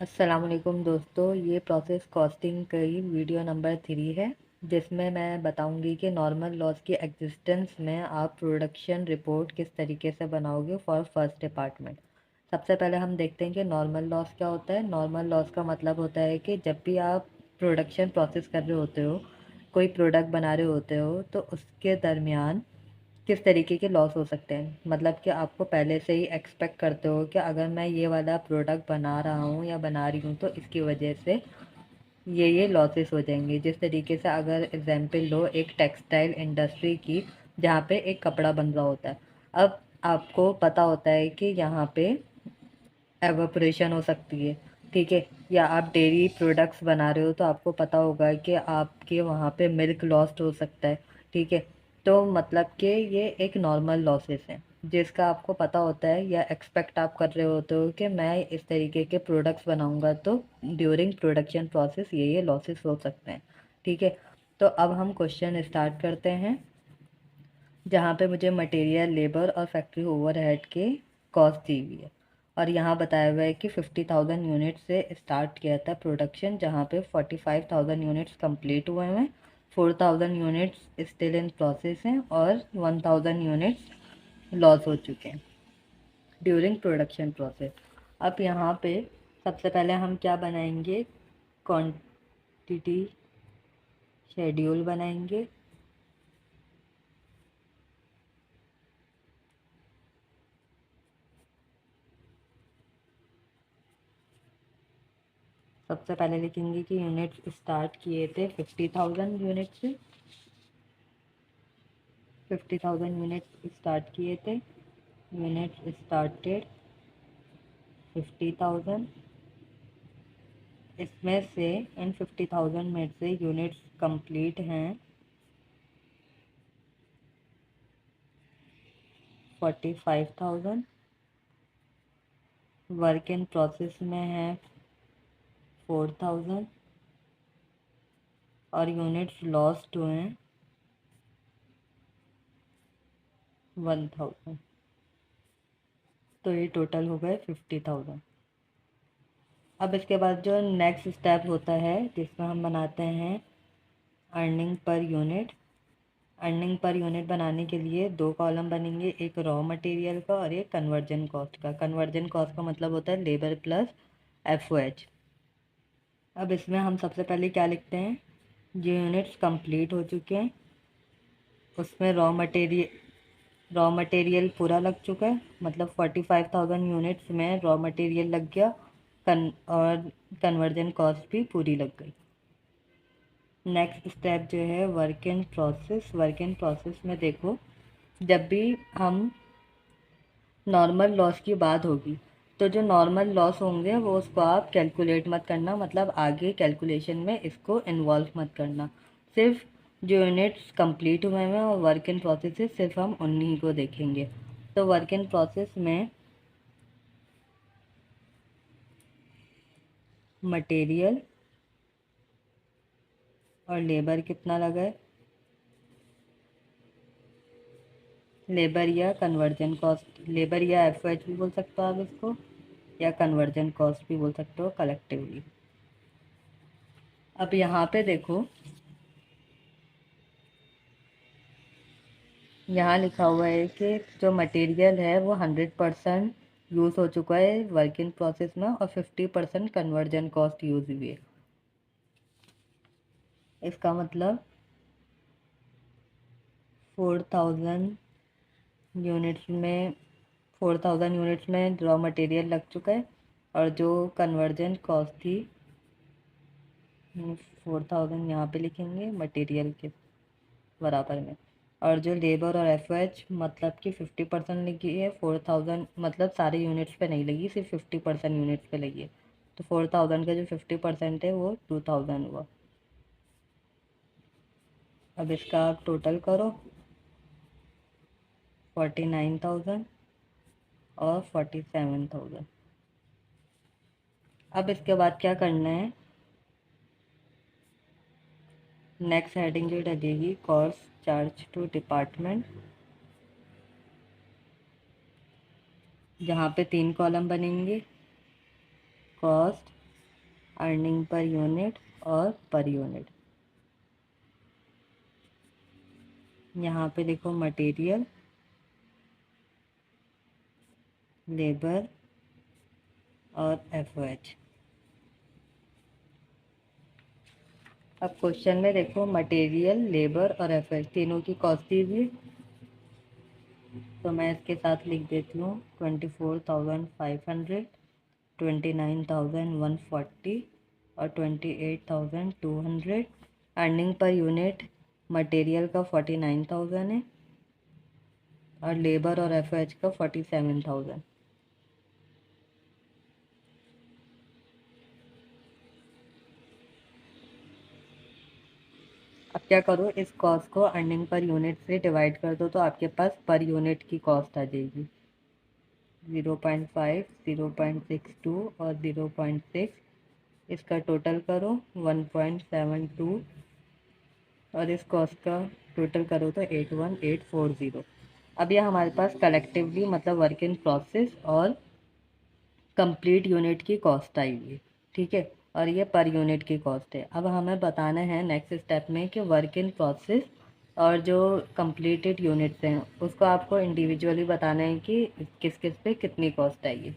अस्सलामुअलैकुम दोस्तों, ये प्रोसेस कॉस्टिंग की वीडियो नंबर 3 है, जिसमें मैं बताऊंगी कि नॉर्मल लॉस की एग्जिस्टेंस में आप प्रोडक्शन रिपोर्ट किस तरीके से बनाओगे फॉर फर्स्ट डिपार्टमेंट। सबसे पहले हम देखते हैं कि नॉर्मल लॉस क्या होता है। नॉर्मल लॉस का मतलब होता है कि जब भी आप प्रोडक्शन प्रोसेस कर रहे होते हो, कोई प्रोडक्ट बना रहे होते हो, तो उसके दरमियान किस तरीके के लॉस हो सकते हैं। मतलब कि आपको पहले से ही एक्सपेक्ट करते हो कि अगर मैं ये वाला प्रोडक्ट बना रहा हूँ या बना रही हूँ तो इसकी वजह से ये लॉसेस हो जाएंगे। जिस तरीके से अगर एग्जांपल लो एक टेक्सटाइल इंडस्ट्री की, जहाँ पे एक कपड़ा बन रहा होता है। अब आपको पता होता है कि यहाँ पे एवोपरेशन हो सकती है, ठीक है। या आप डेयरी प्रोडक्ट्स बना रहे हो तो आपको पता होगा कि आपके वहाँ पे मिल्क लॉस्ट हो सकता है, ठीक है। तो मतलब कि ये एक नॉर्मल लॉसेस है जिसका आपको पता होता है या एक्सपेक्ट आप कर रहे होते हो कि मैं इस तरीके के प्रोडक्ट्स बनाऊंगा तो ड्यूरिंग प्रोडक्शन प्रोसेस ये लॉसेस हो सकते हैं, ठीक है। तो अब हम क्वेश्चन स्टार्ट करते हैं, जहाँ पे मुझे मटेरियल, लेबर और फैक्ट्री ओवरहेड के कॉस्ट दी हुई है। और यहाँ बताया हुआ है कि 50,000 यूनिट से स्टार्ट किया था प्रोडक्शन, जहाँ पे 45,000 यूनिट्स कंप्लीट हुए हैं, 4,000 यूनिट्स स्टिल इन प्रोसेस हैं और 1,000 यूनिट्स लॉस हो चुके हैं ड्यूरिंग प्रोडक्शन प्रोसेस। अब यहाँ पे सबसे पहले हम क्या बनाएंगे, क्वांटिटी शेड्यूल बनाएंगे। सबसे पहले लिखेंगे कि यूनिट्स स्टार्ट किए थे 50,000 यूनिट से, 50,000 यूनिट्स स्टार्ट किए थे। Units started 50,000। इसमें से इन 50,000 में से यूनिट्स कंप्लीट हैं 45,000। वर्क इन प्रोसेस में है 4,000 और यूनिट्स लॉस्ट हुए हैं 1,000। तो ये टोटल हो गए 50,000। अब इसके बाद जो नेक्स्ट स्टेप होता है जिसमें हम बनाते हैं earning per unit. Earning per unit बनाने के लिए दो कॉलम बनेंगे, एक रॉ मटेरियल का और एक कन्वर्जन कॉस्ट का। कन्वर्जन कॉस्ट का मतलब होता है लेबर प्लस एफ। अब इसमें हम सबसे पहले क्या लिखते हैं, जो यूनिट्स कंप्लीट हो चुके हैं उसमें रॉ मटेरियल पूरा लग चुका है, मतलब 45,000 यूनिट्स में रॉ मटेरियल लग गया। और कन्वर्जन कॉस्ट भी पूरी लग गई। नेक्स्ट स्टेप जो है work in process. Work in process में देखो, जब भी हम नॉर्मल लॉस की बात होगी तो जो नॉर्मल लॉस होंगे वो उसको आप कैलकुलेट मत करना, मतलब आगे कैलकुलेशन में इसको इन्वॉल्व मत करना। सिर्फ जो यूनिट्स कंप्लीट हुए हैं और वर्क इन प्रोसेस है सिर्फ हम उन्हीं को देखेंगे। तो वर्क इन प्रोसेस में मटेरियल और लेबर कितना लगा है, लेबर या कन्वर्जन कॉस्ट, लेबर या एफ भी बोल सकते हो आप इसको, या कन्वर्जन कॉस्ट भी बोल सकते हो कलेक्टिवली। अब यहाँ पे देखो, यहाँ लिखा हुआ है कि जो मटेरियल है वो 100% यूज़ हो चुका है वर्क इन प्रोसेस में और 50% कन्वर्जन कॉस्ट यूज़ हुई है। इसका मतलब 4,000 यूनिट्स में 4,000 यूनिट्स में रॉ मटेरियल लग चुका है और जो कन्वर्जन कॉस्ट थी 4,000 यहाँ पे लिखेंगे मटेरियल के बराबर में। और जो लेबर और एफ मतलब कि 50% लगी है, 4,000 मतलब सारे यूनिट्स पे नहीं लगी, सिर्फ 50% यूनिट्स पे लगी है। तो 4,000 का जो 50% है वो 2,000 हुआ। अब इसका आप टोटल करो, 49,000 और 47,000। अब इसके बाद क्या करना है, नेक्स्ट हेडिंग जो डलेगी कॉस्ट चार्ज टू डिपार्टमेंट, जहाँ पे 3 कॉलम बनेंगे, कॉस्ट, अर्निंग पर यूनिट और पर यूनिट। यहाँ पे देखो मटेरियल, लेबर और एफओएच। अब क्वेश्चन में देखो मटेरियल, लेबर और एफओएच तीनों की कॉस्ट दी हुई, तो मैं इसके साथ लिख देती हूँ 24,500, 29,140 और 28,200। अर्निंग पर यूनिट मटेरियल का 49,000 है और लेबर और एफओएच का 47,000। अब क्या करो, इस कॉस्ट को अर्निंग पर यूनिट से डिवाइड कर दो तो आपके पास पर यूनिट की कॉस्ट आ जाएगी 0.5, 0.62 और 0.6। इसका टोटल करो 1.72 और इस कॉस्ट का टोटल करो तो 81840। अब यह हमारे पास कलेक्टिवली मतलब वर्क इन प्रोसेस और कंप्लीट यूनिट की कॉस्ट आएगी, ठीक है। और ये पर यूनिट की कॉस्ट है। अब हमें बताना है नेक्स्ट स्टेप में कि वर्क इन प्रोसेस और जो कंप्लीटेड यूनिट्स हैं उसको आपको इंडिविजुअली बताना है कि किस किस पे कितनी कॉस्ट आएगी।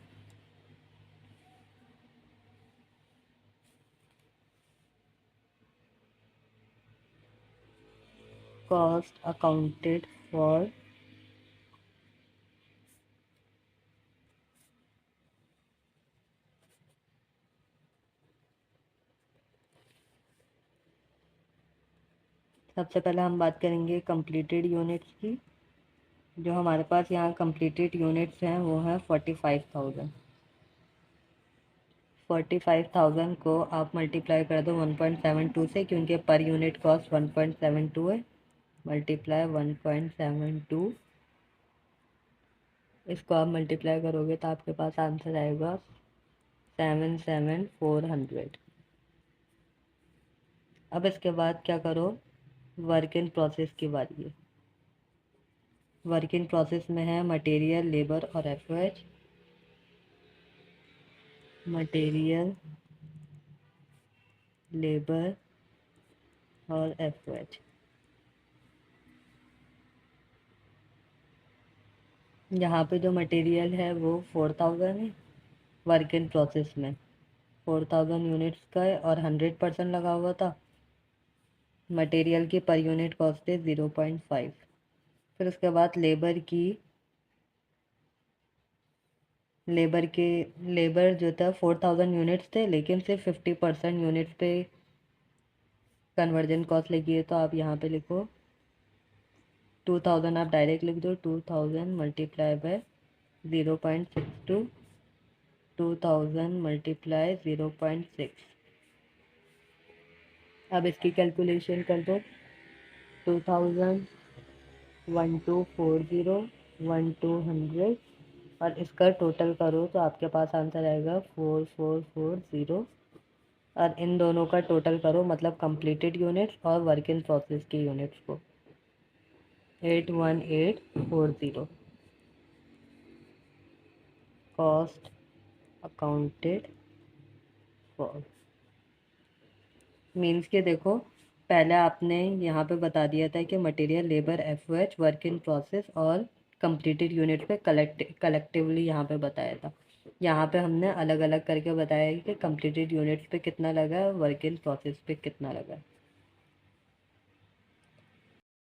कॉस्ट अकाउंटेड फॉर सबसे पहले हम बात करेंगे कंप्लीटेड यूनिट्स की। जो हमारे पास यहाँ कंप्लीटेड यूनिट्स हैं वो हैं 45,000। 45,000 को आप मल्टीप्लाई कर दो 1.72 से, क्योंकि पर यूनिट कॉस्ट 1.72 है। मल्टीप्लाई 1.72, इसको आप मल्टीप्लाई करोगे तो आपके पास आंसर आएगा 77,400। अब इसके बाद क्या करो, वर्क इन प्रोसेस की बारी है। वर्क इन प्रोसेस में है मटेरियल, लेबर और एफओएच। मटेरियल, लेबर और एफओएच। यहाँ पे जो मटेरियल है वो 4,000 है वर्क इन प्रोसेस में। 4,000 यूनिट्स का है और 100% लगा हुआ था। मटेरियल की पर यूनिट कॉस्ट है 0.5। फिर उसके बाद लेबर जो था 4,000 यूनिट्स थे, लेकिन सिर्फ 50% यूनिट्स पे कन्वर्जन कॉस्ट लगी है, तो आप यहाँ पे लिखो 2,000। आप डायरेक्ट लिख दो 2,000 मल्टीप्लाई बाय 0.62, 2,000 मल्टीप्लाई 0.6। अब इसकी कैलकुलेशन कर दो 2,000, 1240, 1200 और इसका टोटल करो तो आपके पास आंसर आएगा 4440। और इन दोनों का टोटल करो मतलब कंप्लीटेड यूनिट्स और वर्क इन प्रोसेस की यूनिट्स को 81840। कॉस्ट अकाउंटेड फॉर मीन्स के देखो, पहले आपने यहाँ पे बता दिया था कि material, labour, FOH, work in process और कंप्लीटेड यूनिट पे कलेक्टिवली यहाँ पे बताया था। यहाँ पे हमने अलग अलग करके बताया कि कंप्लीटेड यूनिट्स पे कितना लगा है, वर्क इन प्रोसेस पे कितना लगा है।